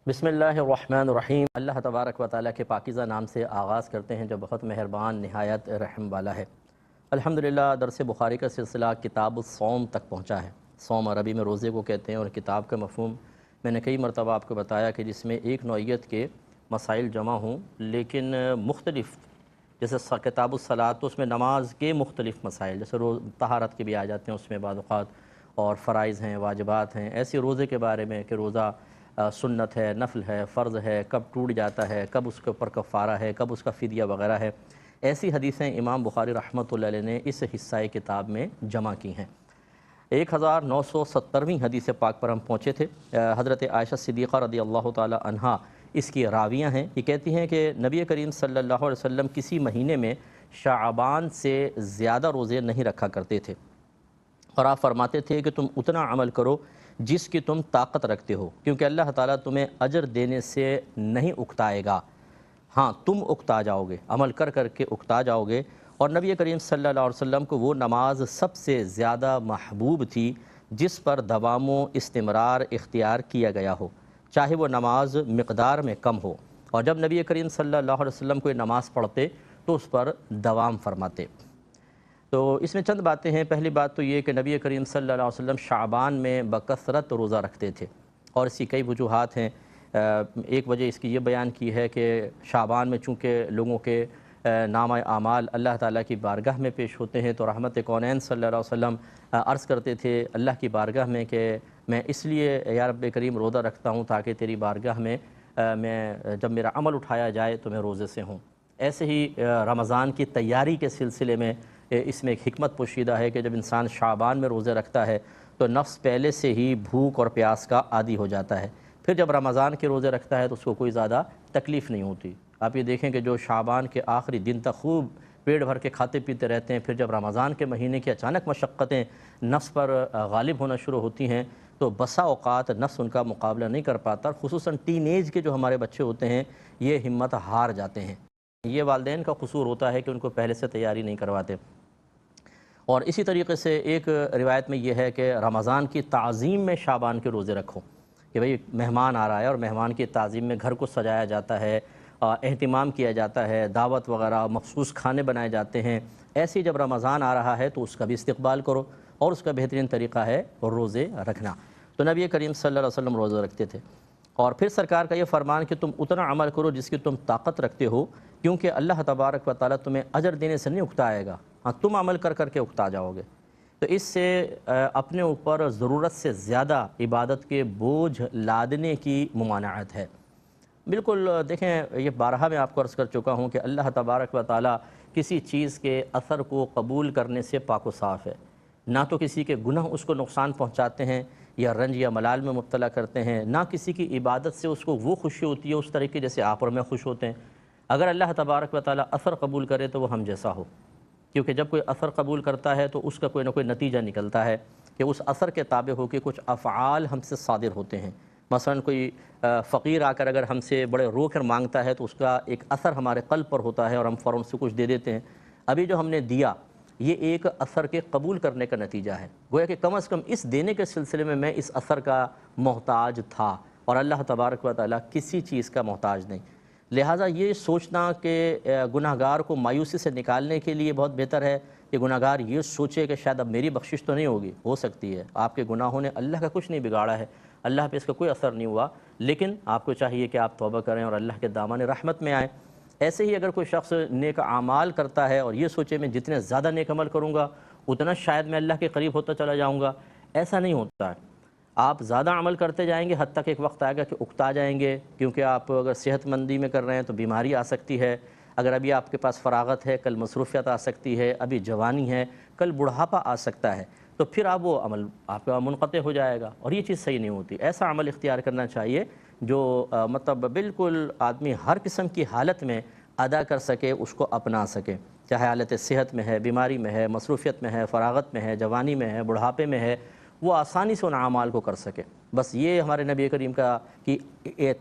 بسم اللہ الرحمن الرحیم۔ اللہ تبارک و تعالیٰ کے پاکیزہ نام سے آغاز کرتے ہیں جو بہت مہربان نہایت رحم والا ہے۔ الحمدللہ درس بخاری کا سلسلہ کتاب الصوم تک پہنچا ہے۔ صوم عربی میں روزے کو کہتے ہیں اور کتاب کا مفہوم میں نے کئی مرتبہ آپ کو بتایا کہ جس میں ایک نوعیت کے مسائل جمع ہوں لیکن مختلف، جیسے کتاب الصلاۃ تو اس میں نماز کے مختلف مسائل، جیسے طہارت کے بھی آ جاتے ہیں اس میں بعض اوقات، اور فرائض ہیں، واجبات ہیں، ایسے روزے کے بارے میں کہ روزہ سنت ہے، نفل ہے، فرض ہے، کب ٹوٹ جاتا ہے، کب اس کے اوپر کفارہ ہے، کب اس کا فدیہ وغیرہ ہے، ایسی حدیثیں امام بخاری رحمۃ اللہ علیہ نے اس حصہ کتاب میں جمع کی ہیں۔ 1970ویں حدیث پاک پر ہم پہنچے تھے۔ حضرت عائشہ صدیقہ رضی اللہ تعالی عنہا اس کی راویہ ہیں۔ یہ کہتی ہیں کہ نبی کریم صلی اللہ علیہ وسلم کسی مہینے میں شعبان سے زیادہ روزے نہیں رکھا کرتے تھے، اور آپ فرماتے تھے کہ تم اتنا عمل کرو جس کی تم طاقت رکھتے ہو، کیونکہ اللہ تعالیٰ تمہیں اجر دینے سے نہیں اکتائے گا، ہاں تم اکتا جاؤ گے، عمل کر کر کے اکتا جاؤ گے۔ اور نبی کریم صلی اللہ علیہ وسلم کو وہ نماز سب سے زیادہ محبوب تھی جس پر دوام و استمرار اختیار کیا گیا ہو، چاہے وہ نماز مقدار میں کم ہو، اور جب نبی کریم صلی اللہ علیہ وسلم کوئی نماز پڑھتے تو اس پر دوام فرماتے۔ تو اس میں چند باتیں ہیں۔ پہلی بات تو یہ کہ نبی کریم صلی اللہ علیہ وسلم شعبان میں بکثرت روزہ رکھتے تھے، اور اس کی کئی وجوہات ہیں۔ ایک وجہ اس کی یہ بیان کی ہے کہ شعبان میں چونکہ لوگوں کے نامہ اعمال اللہ تعالیٰ کی بارگاہ میں پیش ہوتے ہیں، تو رحمت کونین صلی اللہ علیہ وسلم عرض کرتے تھے اللہ کی بارگاہ میں کہ میں اس لیے یا رب کریم روزہ رکھتا ہوں تاکہ تیری بارگاہ میں جب میرا عمل اٹھایا جائے تو میں روزے سے ہوں۔ ایسے ہی رمضان کی تیاری کے سلسلے میں اس میں ایک حکمت پوشیدہ ہے کہ جب انسان شعبان میں روزے رکھتا ہے تو نفس پہلے سے ہی بھوک اور پیاس کا عادی ہو جاتا ہے، پھر جب رمضان کے روزے رکھتا ہے تو اس کو کوئی زیادہ تکلیف نہیں ہوتی۔ آپ یہ دیکھیں کہ جو شعبان کے آخری دن تک خوب پیٹ بھر کے کھاتے پیتے رہتے ہیں، پھر جب رمضان کے مہینے کی اچانک مشقتیں نفس پر غالب ہونا شروع ہوتی ہیں تو بسا اوقات نفس ان کا مقابلہ نہیں کر پاتا، خصوصاً ٹین ایج کے جو ہمارے بچے ہوتے ہیں یہ ہمت ہار جاتے ہیں۔ یہ والدین کا قصور ہوتا ہے کہ ان کو پہلے سے تیاری نہیں کرواتے۔ اور اسی طریقے سے ایک روایت میں یہ ہے کہ رمضان کی تعظیم میں شعبان کے روزے رکھو، کہ بھئی مہمان آ رہا ہے اور مہمان کی تعظیم میں گھر کو سجایا جاتا ہے، اہتمام کیا جاتا ہے، دعوت وغیرہ مخصوص کھانے بنائے جاتے ہیں۔ ایسی جب رمضان آ رہا ہے تو اس کا بھی استقبال کرو، اور اس کا بہترین طریقہ ہے روزے رکھنا۔ تو نبی کریم صلی اللہ علیہ وسلم روزے رکھتے تھے، اور پھر سرکار کا یہ فرمان کہ تم اتنا عمل کرو جس کی تم طاقت رکھتے ہو، کیونکہ اللہ تبارک و تعالیٰ تمہیں اجر دینے سے نہیں اکتائے گا، ہاں تم عمل کر کر کے اکتا جاؤ گے۔ تو اس سے اپنے اوپر ضرورت سے زیادہ عبادت کے بوجھ لادنے کی ممانعت ہے۔ بالکل دیکھیں، یہ بارہا میں آپ کو عرض کر چکا ہوں کہ اللہ تبارک و تعالیٰ کسی چیز کے اثر کو قبول کرنے سے پاک و صاف ہے، نہ تو کسی کے گناہ اس کو نقصان پہنچاتے ہیں یا رنج یا ملال میں مبتلا کرتے ہیں، نہ کسی کی عبادت سے اس کو وہ خوشی ہوتی ہے اس طریقے جیسے آپ اور میں خوش ہوتے ہیں۔ اگر اللہ تبارک و تعالیٰ اثر قبول کرے تو وہ ہم جیسا ہو، کیونکہ جب کوئی اثر قبول کرتا ہے تو اس کا کوئی نہ کوئی نتیجہ نکلتا ہے کہ اس اثر کے تابع ہو کے کچھ افعال ہم سے صادر ہوتے ہیں۔ مثلا کوئی فقیر آ کر اگر ہم سے بڑے رو کر مانگتا ہے تو اس کا ایک اثر ہمارے قلب پر ہوتا ہے اور ہم فوراً سے کچھ دے دیتے ہیں۔ ابھی جو ہم نے دیا یہ ایک اثر کے قبول کرنے کا نتیجہ ہے، گویا کہ کم از کم اس دینے کے سلسلے میں میں اس اثر کا محتاج تھا، اور اللہ تبارک و تعالیٰ کسی چیز کا محتاج نہیں۔ لہٰذا یہ سوچنا کہ گناہگار کو مایوسی سے نکالنے کے لیے بہت بہتر ہے کہ گناہگار یہ سوچے کہ شاید اب میری بخشش تو نہیں ہوگی، ہو سکتی ہے آپ کے گناہوں نے اللہ کا کچھ نہیں بگاڑا ہے، اللہ پہ اس کا کوئی اثر نہیں ہوا، لیکن آپ کو چاہیے کہ آپ توبہ کریں اور اللہ کے دامن رحمت میں آئیں۔ ایسے ہی اگر کوئی شخص نیک اعمال کرتا ہے اور یہ سوچے میں جتنے زیادہ نیک عمل کروں گا اتنا شاید میں اللہ کے قریب ہوتا چلا جاؤں گا، ایسا نہیں ہوتا ہے۔ آپ زیادہ عمل کرتے جائیں گے، حد تک ایک وقت آئے گا کہ اکتا جائیں گے، کیونکہ آپ اگر صحت مندی میں کر رہے ہیں تو بیماری آ سکتی ہے، اگر ابھی آپ کے پاس فراغت ہے کل مصروفیت آ سکتی ہے، ابھی جوانی ہے کل بڑھاپا آ سکتا ہے، تو پھر آپ وہ عمل آپ کا منقطع ہو جائے گا، اور یہ چیز صحیح نہیں ہوتی۔ ایسا عمل اختیار کرنا چاہیے جو مطلب بالکل آدمی ہر قسم کی حالت میں ادا کر سکے، اس کو اپنا سکے، چاہے حالت صحت میں ہے، بیماری میں ہے، مصروفیت میں ہے، فراغت میں ہے، جوانی میں ہے، بڑھاپے میں ہے، وہ آسانی سے ان اعمال کو کر سکے۔ بس یہ ہمارے نبی کریم کا کی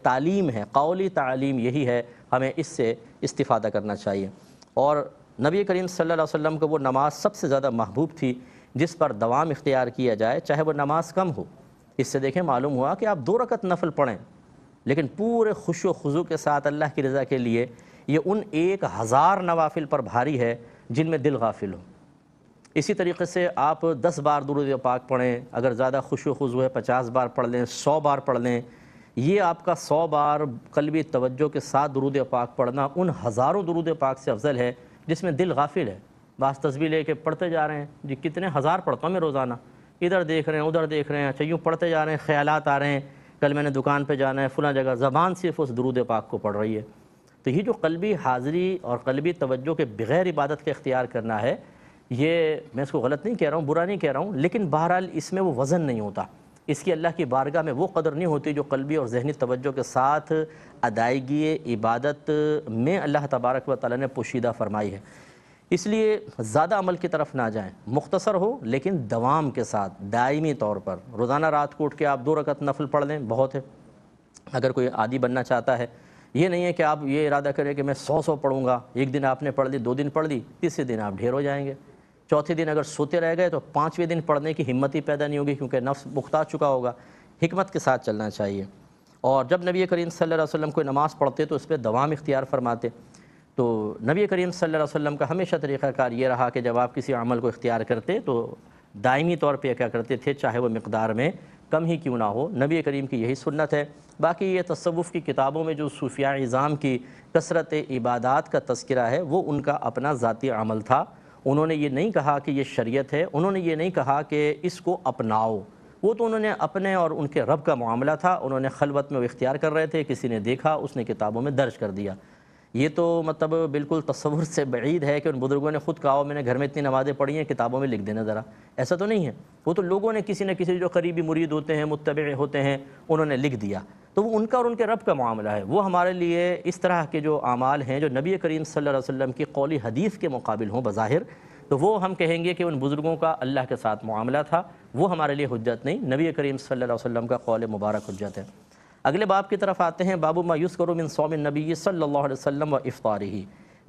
تعلیم ہے، قولی تعلیم یہی ہے، ہمیں اس سے استفادہ کرنا چاہیے۔ اور نبی کریم صلی اللہ علیہ وسلم کو وہ نماز سب سے زیادہ محبوب تھی جس پر دوام اختیار کیا جائے، چاہے وہ نماز کم ہو۔ اس سے دیکھیں معلوم ہوا کہ آپ 2 رکعت نفل پڑھیں لیکن پورے خوش و خضوع کے ساتھ اللہ کی رضا کے لیے، یہ ان 1000 نوافل پر بھاری ہے جن میں دل غافل ہو۔ اسی طریقے سے آپ 10 بار درود پاک پڑھیں، اگر زیادہ خوش و خضوع ہے 50 بار پڑھ لیں، 100 بار پڑھ لیں۔ یہ آپ کا 100 بار قلبی توجہ کے ساتھ درود پاک پڑھنا ان ہزاروں درود پاک سے افضل ہے جس میں دل غافل ہے۔ بعض تسبیح لے کے پڑھتے جا رہے ہیں، جی کتنے ہزار پڑھتا ہوں میں روزانہ، ادھر دیکھ رہے ہیں ادھر دیکھ رہے ہیں، اچھا یوں پڑھتے جا رہے ہیں، خیالات آ رہے ہیں، کل میں نے دکان پہ جانا ہے فلاں جگہ، زبان صرف اس درود پاک کو پڑھ رہی ہے۔ تو یہ جو قلبی حاضری اور قلبی توجہ کے بغیر عبادت کے اختیار کرنا ہے، یہ میں اس کو غلط نہیں کہہ رہا ہوں، برا نہیں کہہ رہا ہوں، لیکن بہرحال اس میں وہ وزن نہیں ہوتا، اس کی اللہ کی بارگاہ میں وہ قدر نہیں ہوتی جو قلبی اور ذہنی توجہ کے ساتھ ادائیگی عبادت میں اللہ تبارک و تعالی نے پوشیدہ فرمائی ہے۔ اس لیے زیادہ عمل کی طرف نہ جائیں، مختصر ہو لیکن دوام کے ساتھ دائمی طور پر۔ روزانہ رات کو اٹھ کے آپ 2 رکعت نفل پڑھ لیں، بہت ہے۔ اگر کوئی عادی بننا چاہتا ہے، یہ نہیں ہے کہ آپ یہ ارادہ کریں کہ میں 100 پڑھوں گا، ایک دن آپ نے پڑھ لی، 2 دن پڑھ لی، تیسرے دن آپ ڈھیر ہو جائیں گے، چوتھے دن اگر سوتے رہ گئے تو 5ویں دن پڑھنے کی ہمت ہی پیدا نہیں ہوگی، کیونکہ نفس بکھتا چکا ہوگا۔ حکمت کے ساتھ چلنا چاہیے۔ اور جب نبی کریم صلی اللہ علیہ وسلم کوئی نماز پڑھتے تو اس پہ دوام اختیار فرماتے۔ تو نبی کریم صلی اللہ علیہ وسلم کا ہمیشہ طریقہ کار یہ رہا کہ جب آپ کسی عمل کو اختیار کرتے تو دائمی طور پہ کیا کرتے تھے، چاہے وہ مقدار میں کم ہی کیوں نہ ہو، نبی کریم کی یہی سنت ہے۔ باقی یہ تصوف کی کتابوں میں جو صوفیاء عظام کی کثرت عبادات کا تذکرہ ہے، وہ ان کا اپنا ذاتی عمل تھا۔ انہوں نے یہ نہیں کہا کہ یہ شریعت ہے، انہوں نے یہ نہیں کہا کہ اس کو اپناؤ، وہ تو انہوں نے اپنے اور ان کے رب کا معاملہ تھا، انہوں نے خلوت میں وہ اختیار کر رہے تھے، کسی نے دیکھا، اس نے کتابوں میں درج کر دیا۔ یہ تو مطلب بالکل تصور سے بعید ہے کہ ان بزرگوں نے خود کہا میں نے گھر میں اتنی نمازیں پڑھی ہیں، کتابوں میں لکھ دینا ذرا، ایسا تو نہیں ہے۔ وہ تو لوگوں نے کسی نہ کسی جو قریبی مرید ہوتے ہیں، متبع ہوتے ہیں، انہوں نے لکھ دیا۔ تو وہ ان کا اور ان کے رب کا معاملہ ہے، وہ ہمارے لیے اس طرح کے جو اعمال ہیں جو نبی کریم صلی اللہ علیہ وسلم کی قولی حدیث کے مقابل ہوں بظاہر، تو وہ ہم کہیں گے کہ ان بزرگوں کا اللہ کے ساتھ معاملہ تھا، وہ ہمارے لیے حجت نہیں، نبی کریم صلی اللہ علیہ وسلم کا قول مبارک حجت ہے۔ اگلے باب کی طرف آتے ہیں، باب ما یذکر من صوم النبی صلی اللہ علیہ وسلم و افطارہ،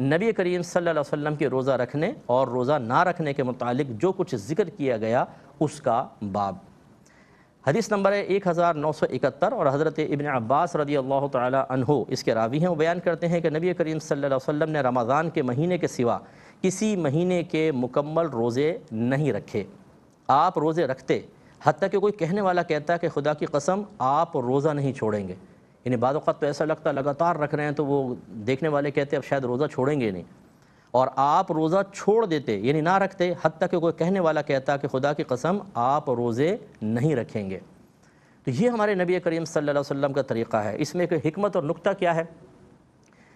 نبی کریم صلی اللہ علیہ وسلم کے روزہ رکھنے اور روزہ نہ رکھنے کے متعلق جو کچھ ذکر کیا گیا اس کا باب۔ حدیث نمبر ہے 1971، اور حضرت ابن عباس رضی اللہ تعالی عنہ اس کے راوی ہیں، وہ بیان کرتے ہیں کہ نبی کریم صلی اللہ علیہ وسلم نے رمضان کے مہینے کے سوا کسی مہینے کے مکمل روزے نہیں رکھے۔ آپ روزے رکھتے، حتیٰ کہ کوئی کہنے والا کہتا ہے کہ خدا کی قسم آپ روزہ نہیں چھوڑیں گے، یعنی بعض اوقات تو ایسا لگتا ہے لگاتار رکھ رہے ہیں تو وہ دیکھنے والے کہتے ہیں اب شاید روزہ چھوڑیں گے نہیں، اور آپ روزہ چھوڑ دیتے یعنی نہ رکھتے، حتیٰ کہ کوئی کہنے والا کہتا کہ خدا کی قسم آپ روزے نہیں رکھیں گے۔ تو یہ ہمارے نبی کریم صلی اللہ علیہ وسلم کا طریقہ ہے۔ اس میں ایک حکمت اور نکتہ کیا ہے؟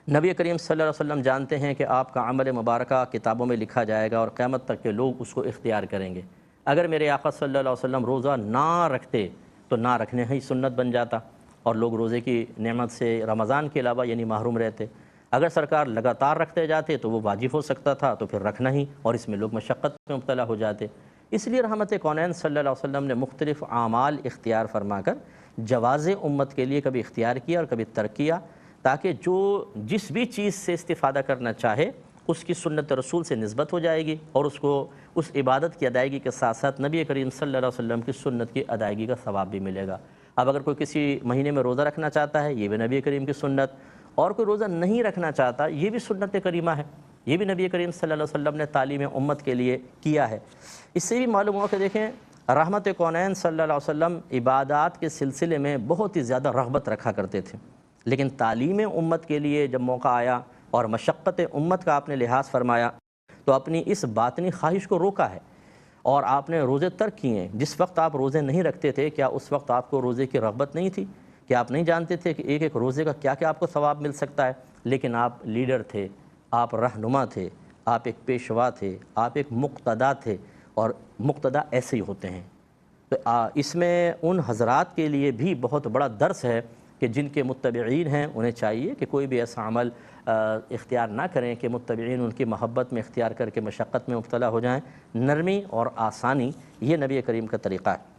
نبی کریم صلی اللہ علیہ وسلم جانتے ہیں کہ آپ کا عمل مبارکہ کتابوں میں لکھا جائے گا اور قیامت تک کے لوگ اس کو اختیار کریں گے۔ اگر میرے آقا صلی اللہ علیہ وسلم روزہ نہ رکھتے تو نہ رکھنے ہی سنت بن جاتا اور لوگ روزے کی نعمت سے رمضان کے علاوہ یعنی محروم رہتے۔ اگر سرکار لگاتار رکھتے جاتے تو وہ واجب ہو سکتا تھا، تو پھر رکھنا ہی، اور اس میں لوگ مشقت میں مبتلا ہو جاتے۔ اس لیے رحمت کونین صلی اللہ علیہ وسلم نے مختلف اعمال اختیار فرما کر جواز امت کے لیے کبھی اختیار کیا اور کبھی ترک کیا، تاکہ جو جس بھی چیز سے استفادہ کرنا چاہے اس کی سنت رسول سے نسبت ہو جائے گی، اور اس کو اس عبادت کی ادائیگی کے ساتھ ساتھ نبی کریم صلی اللہ علیہ وسلم کی سنت کی ادائیگی کا ثواب بھی ملے گا۔ اب اگر کوئی کسی مہینے میں روزہ رکھنا چاہتا ہے، یہ بھی نبی کریم کی سنت، اور کوئی روزہ نہیں رکھنا چاہتا، یہ بھی سنت کریمہ ہے، یہ بھی نبی کریم صلی اللہ علیہ وسلم نے تعلیم امت کے لیے کیا ہے۔ اس سے بھی معلوم ہوا کہ دیکھیں رحمت کونین صلی اللہ علیہ وسلم عبادات کے سلسلے میں بہت ہی زیادہ رغبت رکھا کرتے تھے، لیکن تعلیم امت کے لیے جب موقع آیا اور مشقت امت کا آپ نے لحاظ فرمایا تو اپنی اس باطنی خواہش کو روکا ہے، اور آپ نے روزے ترک کیے ہیں۔ جس وقت آپ روزے نہیں رکھتے تھے، کیا اس وقت آپ کو روزے کی رغبت نہیں تھی؟ کیا آپ نہیں جانتے تھے کہ ایک ایک روزے کا کیا کیا آپ کو ثواب مل سکتا ہے؟ لیکن آپ لیڈر تھے، آپ رہنما تھے، آپ ایک پیشوا تھے، آپ ایک مقتدا تھے، اور مقتدا ایسے ہی ہوتے ہیں۔ تو اس میں ان حضرات کے لیے بھی بہت بڑا درس ہے کہ جن کے متبعین ہیں انہیں چاہیے کہ کوئی بھی ایسا عمل اختیار نہ کریں کہ متبعین ان کی محبت میں اختیار کر کے مشقت میں مبتلا ہو جائیں۔ نرمی اور آسانی یہ نبی کریم کا طریقہ ہے۔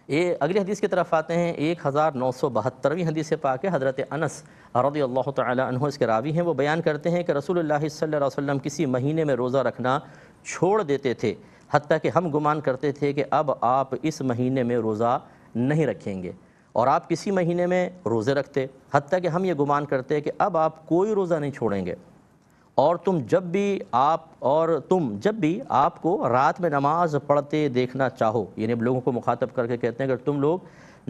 یہ اگلی حدیث کی طرف آتے ہیں، 1972ویں حدیث پاک ہے، حضرت انس رضی اللہ تعالی عنہ اس کے راوی ہیں، وہ بیان کرتے ہیں کہ رسول اللہ صلی اللہ علیہ وسلم کسی مہینے میں روزہ رکھنا چھوڑ دیتے تھے، حتیٰ کہ ہم گمان کرتے تھے کہ اب آپ اس مہینے میں روزہ نہیں رکھیں گے، اور آپ کسی مہینے میں روزے رکھتے، حتیٰ کہ ہم یہ گمان کرتے کہ اب آپ کوئی روزہ نہیں چھوڑیں گے، اور تم جب بھی آپ کو رات میں نماز پڑھتے دیکھنا چاہو، یعنی اب لوگوں کو مخاطب کر کے کہتے ہیں اگر تم لوگ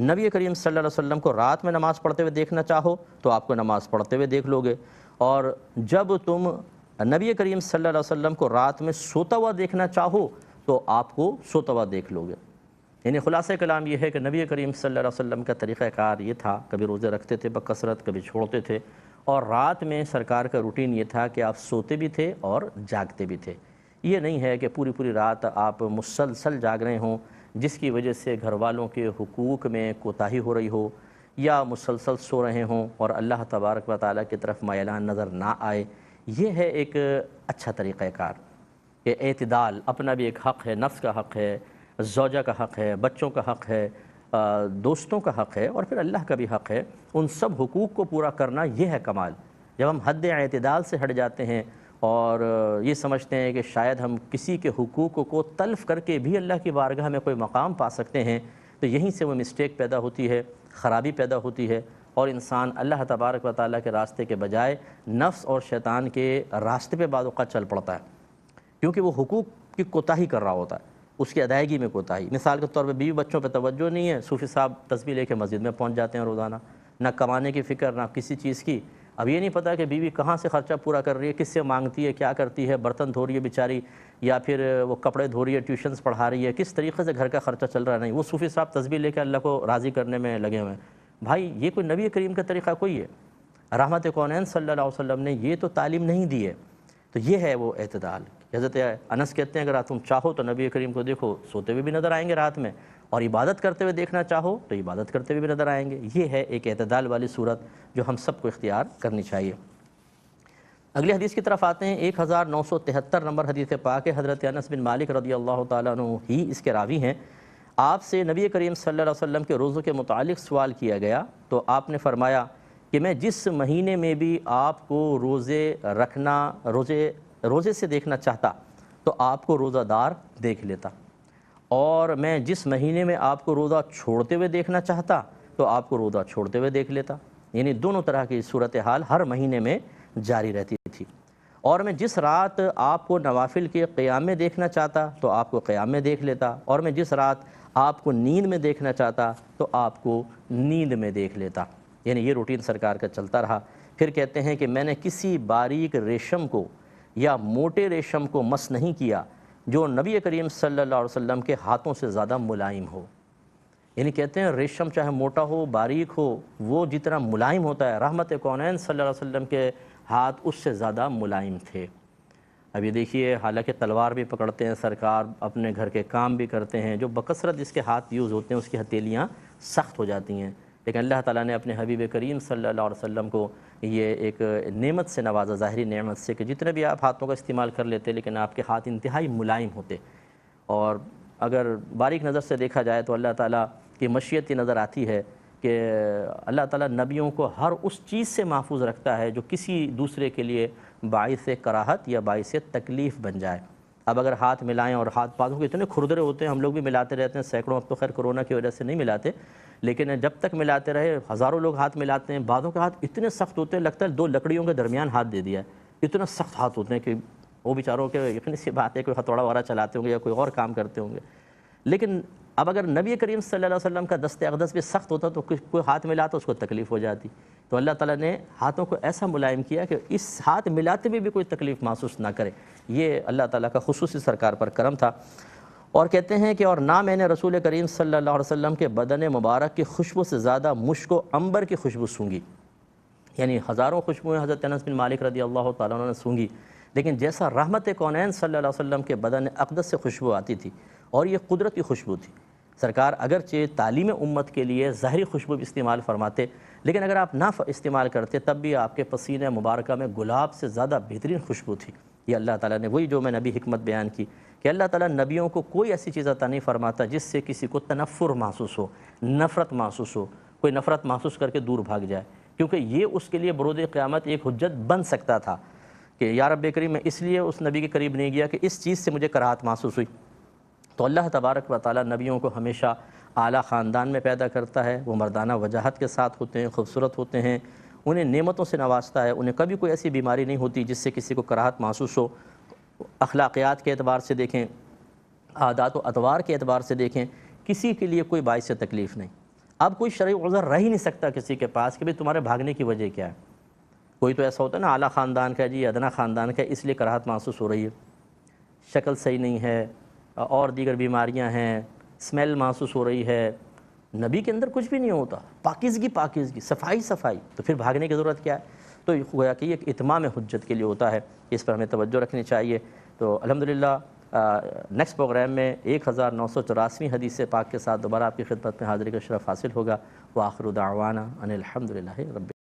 نبی کریم صلی اللہ علیہ وسلم کو رات میں نماز پڑھتے ہوئے دیکھنا چاہو تو آپ کو نماز پڑھتے ہوئے دیکھ لو گے، اور جب تم نبی کریم صلی اللہ علیہ وسلم کو رات میں سوتا ہوا دیکھنا چاہو تو آپ کو سوتا ہوا دیکھ لو گے۔ یعنی خلاصہ کلام یہ ہے کہ نبی کریم صلی اللہ علیہ وسلم کا طریقہ کار یہ تھا، کبھی روزے رکھتے تھے بکثرت، کبھی چھوڑتے تھے، اور رات میں سرکار کا روٹین یہ تھا کہ آپ سوتے بھی تھے اور جاگتے بھی تھے۔ یہ نہیں ہے کہ پوری پوری رات آپ مسلسل جاگ رہے ہوں، جس کی وجہ سے گھر والوں کے حقوق میں کوتاہی ہو رہی ہو، یا مسلسل سو رہے ہوں اور اللہ تبارک و تعالیٰ کی طرف میلان نظر نہ آئے۔ یہ ہے ایک اچھا طریقہ کار کہ اعتدال، اپنا بھی ایک حق ہے، نفس کا حق ہے، زوجہ کا حق ہے، بچوں کا حق ہے، دوستوں کا حق ہے، اور پھر اللہ کا بھی حق ہے۔ ان سب حقوق کو پورا کرنا یہ ہے کمال۔ جب ہم حد اعتدال سے ہٹ جاتے ہیں اور یہ سمجھتے ہیں کہ شاید ہم کسی کے حقوق کو تلف کر کے بھی اللہ کی بارگاہ میں کوئی مقام پا سکتے ہیں، تو یہیں سے وہ مسٹیک پیدا ہوتی ہے، خرابی پیدا ہوتی ہے، اور انسان اللہ تبارک و تعالیٰ کے راستے کے بجائے نفس اور شیطان کے راستے پہ بعض اوقات چل پڑتا ہے، کیونکہ وہ حقوق کی کوتاہی کر رہا ہوتا ہے، اس کی ادائیگی میں کوتاہی۔ مثال کے طور پہ بیوی بچوں پہ توجہ نہیں ہے، صوفی صاحب تسبیح لے کے مسجد میں پہنچ جاتے ہیں روزانہ، نہ کمانے کی فکر نہ کسی چیز کی۔ اب یہ نہیں پتہ کہ بیوی کہاں سے خرچہ پورا کر رہی ہے، کس سے مانگتی ہے، کیا کرتی ہے، برتن دھو رہی ہے بیچاری، یا پھر وہ کپڑے دھو رہی ہے، ٹیوشنز پڑھا رہی ہے، کس طریقے سے گھر کا خرچہ چل رہا ہے۔ نہیں، وہ صوفی صاحب تسبیح لے کے اللہ کو راضی کرنے میں لگے ہوئے ہیں۔ بھائی یہ کوئی نبی کریم کا طریقہ کوئی ہے؟ رحمت کونین صلی اللہ علیہ وسلم نے یہ تو تعلیم نہیں دی ہے۔ تو یہ ہے وہ اعتدال۔ حضرت انس کہتے ہیں اگر تم چاہو تو نبی کریم کو دیکھو سوتے ہوئے بھی نظر آئیں گے رات میں، اور عبادت کرتے ہوئے دیکھنا چاہو تو عبادت کرتے ہوئے بھی نظر آئیں گے۔ یہ ہے ایک اعتدال والی صورت جو ہم سب کو اختیار کرنی چاہیے۔ اگلی حدیث کی طرف آتے ہیں۔ 1973 نمبر حدیث پاک ہے، حضرت انس بن مالک رضی اللہ تعالیٰ عنہ ہی اس کے راوی ہیں۔ آپ سے نبی کریم صلی اللہ علیہ وسلم کے روزوں کے متعلق سوال کیا گیا تو آپ نے فرمایا کہ میں جس مہینے میں بھی آپ کو روزے سے دیکھنا چاہتا تو آپ کو روزہ دار دیکھ لیتا، اور میں جس مہینے میں آپ کو روزہ چھوڑتے ہوئے دیکھنا چاہتا تو آپ کو روزہ چھوڑتے ہوئے دیکھ لیتا۔ یعنی دونوں طرح کی صورتحال ہر مہینے میں جاری رہتی تھی۔ اور میں جس رات آپ کو نوافل کے قیام میں دیکھنا چاہتا تو آپ کو قیام میں دیکھ لیتا، اور میں جس رات آپ کو نیند میں دیکھنا چاہتا تو آپ کو نیند میں دیکھ لیتا۔ یعنی یہ روٹین سرکار کا چلتا رہا۔ پھر کہتے ہیں کہ میں نے کسی باریک ریشم کو یا موٹے ریشم کو مس نہیں کیا جو نبی کریم صلی اللہ علیہ وسلم کے ہاتھوں سے زیادہ ملائم ہو۔ یعنی کہتے ہیں ریشم چاہے موٹا ہو باریک ہو، وہ جتنا ملائم ہوتا ہے، رحمت کونین صلی اللہ علیہ وسلم کے ہاتھ اس سے زیادہ ملائم تھے۔ اب یہ دیکھیے، حالانکہ تلوار بھی پکڑتے ہیں سرکار، اپنے گھر کے کام بھی کرتے ہیں، جو بکثرت جس کے ہاتھ یوز ہوتے ہیں اس کی ہتھیلیاں سخت ہو جاتی ہیں، لیکن اللہ تعالیٰ نے اپنے حبیب کریم صلی اللہ علیہ وسلم کو یہ ایک نعمت سے نوازا، ظاہری نعمت سے، کہ جتنے بھی آپ ہاتھوں کا استعمال کر لیتے لیکن آپ کے ہاتھ انتہائی ملائم ہوتے۔ اور اگر باریک نظر سے دیکھا جائے تو اللہ تعالیٰ کی مشیت یہ نظر آتی ہے کہ اللہ تعالیٰ نبیوں کو ہر اس چیز سے محفوظ رکھتا ہے جو کسی دوسرے کے لیے باعث کراہت یا باعث تکلیف بن جائے۔ اب اگر ہاتھ ملائیں، اور ہاتھ بعضوں کے اتنے کھردرے ہوتے ہیں، ہم لوگ بھی ملاتے رہتے ہیں سینکڑوں، اب تو خیر کرونا کی وجہ سے نہیں ملاتے، لیکن جب تک ملاتے رہے ہزاروں لوگ ہاتھ ملاتے ہیں، بعضوں کے ہاتھ اتنے سخت ہوتے ہیں لگتا ہے دو لکڑیوں کے درمیان ہاتھ دے دیا ہے، اتنا سخت ہاتھ ہوتے ہیں کہ وہ بیچاروں کے یقینی سی بات ہے کوئی ہتھوڑا وغیرہ چلاتے ہوں گے یا کوئی اور کام کرتے ہوں گے۔ لیکن اب اگر نبی کریم صلی اللہ علیہ وسلم کا دست اقدس بھی سخت ہوتا تو کوئی ہاتھ ملاتا اس کو تکلیف ہو جاتی، تو اللہ تعالیٰ نے ہاتھوں کو ایسا ملائم کیا کہ اس ہاتھ ملاتے بھی کوئی تکلیف محسوس نہ کرے۔ یہ اللہ تعالیٰ کا خصوصی سرکار پر کرم تھا۔ اور کہتے ہیں کہ اور نہ میں نے رسول کریم صلی اللہ علیہ وسلم کے بدن مبارک کی خوشبو سے زیادہ مشک و عنبر کی خوشبو سونگھی۔ یعنی ہزاروں خوشبوئیں حضرت انس بن مالک رضی اللہ تعالیٰ عنہ نے سونگھی، لیکن جیسا رحمت کونین صلی اللہ علیہ وسلم کے بدن اقدس سے خوشبو آتی تھی، اور یہ قدرتی خوشبو تھی۔ سرکار اگرچہ تعلیم امت کے لیے ظاہری خوشبو بھی استعمال فرماتے، لیکن اگر آپ نہ استعمال کرتے تب بھی آپ کے پسینہ مبارکہ میں گلاب سے زیادہ بہترین خوشبو تھی۔ یہ اللہ تعالیٰ نے وہی جو میں نبی حکمت بیان کی کہ اللہ تعالیٰ نبیوں کو کوئی ایسی چیز عطا نہیں فرماتا جس سے کسی کو تنفر محسوس ہو، نفرت محسوس ہو، کوئی نفرت محسوس کر کے دور بھاگ جائے، کیونکہ یہ اس کے لیے برود قیامت ایک حجت بن سکتا تھا کہ یا رب کریم میں اس لیے اس نبی کے قریب نہیں گیا کہ اس چیز سے مجھے کراہت محسوس ہوئی۔ تو اللہ تبارک و تعالیٰ نبیوں کو ہمیشہ اعلیٰ خاندان میں پیدا کرتا ہے، وہ مردانہ وجاہت کے ساتھ ہوتے ہیں، خوبصورت ہوتے ہیں، انہیں نعمتوں سے نوازتا ہے، انہیں کبھی کوئی ایسی بیماری نہیں ہوتی جس سے کسی کو کراہت محسوس ہو۔ اخلاقیات کے اعتبار سے دیکھیں، عادات و اطوار کے اعتبار سے دیکھیں، کسی کے لیے کوئی باعث تکلیف نہیں۔ اب کوئی شرعی عذر رہ ہی نہیں سکتا کسی کے پاس کہ بھئی تمہارے بھاگنے کی وجہ کیا ہے۔ کوئی تو ایسا ہوتا ہے نا، اعلیٰ خاندان کا ہے جی، ادنا خاندان کا ہے، اس لیے کراہت محسوس ہو رہی ہے، شکل صحیح نہیں ہے اور دیگر بیماریاں ہیں، اسمیل محسوس ہو رہی ہے۔ نبی کے اندر کچھ بھی نہیں ہوتا، پاکیزگی پاکیزگی، صفائی صفائی، تو پھر بھاگنے کی ضرورت کیا ہے؟ تو گویا کہ یہ ایک اتمام حجت کے لیے ہوتا ہے، اس پر ہمیں توجہ رکھنی چاہیے۔ تو الحمدللہ نیکسٹ پروگرام میں 1984 حدیث پاک کے ساتھ دوبارہ آپ کی خدمت میں حاضری کا شرف حاصل ہوگا۔ وآخر دعوانا ان الحمدللہ رب